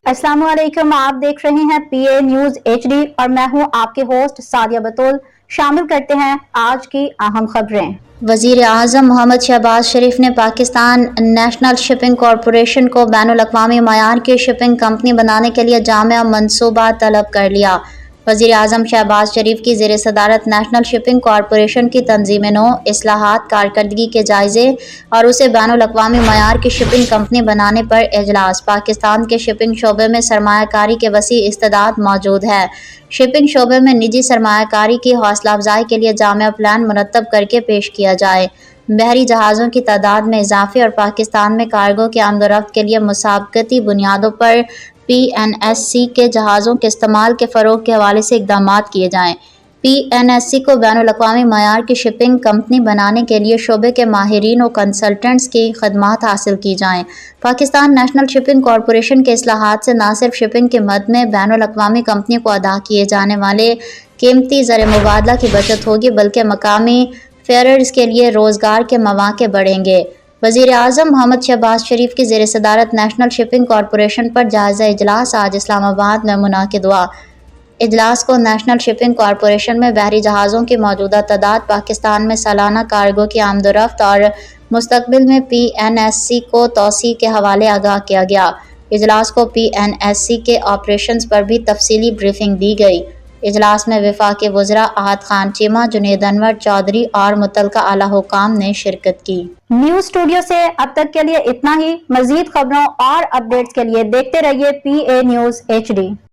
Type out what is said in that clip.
अस्सलाम वालेकुम। आप देख रहे हैं PA न्यूज HD और मैं हूं आपके होस्ट सादिया बतूल। शामिल करते हैं आज की अहम खबरें। वज़ीर आज़म मोहम्मद शहबाज शरीफ ने पाकिस्तान नेशनल शिपिंग कॉरपोरेशन को बैनुल-अक़वामी मयार की शिपिंग कंपनी बनाने के लिए जामिया मंसूबा तलब कर लिया। वज़ीर आज़म शहबाज शरीफ की ज़ेर सदारत नेशनल शिपिंग कॉरपोरेशन की तंज़ीम नौ, इस्लाहात, कारकर्दगी के जायज़े और उसे बैनुल-अक़वामी मयार की शिपिंग कंपनी बनाने पर इजलास। पाकिस्तान के शिपिंग शोबे में सरमायाकारी के वसी इस्तेदाद मौजूद है। शिपिंग शोबे में निजी सरमायाकारी की हौसला अफजाई के लिए जामिया प्लान मुरतब करके पेश किया जाए। बहरी जहाज़ों की तादाद में इजाफे और पाकिस्तान में कार्गो की आमदोरफ्त के लिए मुसाबकती बुनियादों पर PNSC के जहाज़ों के इस्तेमाल के फ़रोग़ के हवाले से इक़दामात किए जाएँ। PNSC को बैनुल-अक़वामी मयार की शिपिंग कंपनी बनाने के लिए शोबे के माहिरीन और कंसल्टेंट्स की खदमात हासिल की जाएँ। पाकिस्तान नेशनल शिपिंग कॉरपोरेशन के इस्लाहात से न सिर्फ शिपिंग की मद में बैनुल-अक़वामी कंपनी को अदा किए जाने वाले कीमती ज़र मुबादला की बचत होगी, बल्कि मकामी फेयरर्स के लिए रोज़गार के मौक़े बढ़ेंगे। वज़ीर आज़म मोहम्मद शहबाज शरीफ की ज़ेर सदारत नेशनल शिपिंग कॉरपोरेशन पर जायज़ा इजलास आज इस्लामाबाद में मुनाकिद हुआ। इजलास को नेशनल शिपिंग कॉरपोरेशन में बहरी जहाज़ों की मौजूदा तादाद, पाकिस्तान में सालाना कार्गो की आमदोरफ्त और मुस्तकबिल में PNSC को तौसी के हवाले आगाह किया गया। इजलास को PNSC के ऑपरेशंस पर भी तफसीली ब्रीफिंग दी गई। इजलास में वफाकी वज़रा आहत खान चीमा, जुनैद अनवर चौधरी और मुतल्लिका आला हुकाम ने शिरकत की। न्यूज स्टूडियो से अब तक के लिए इतना ही। मजीद खबरों और अपडेट्स के लिए देखते रहिए PA न्यूज HD।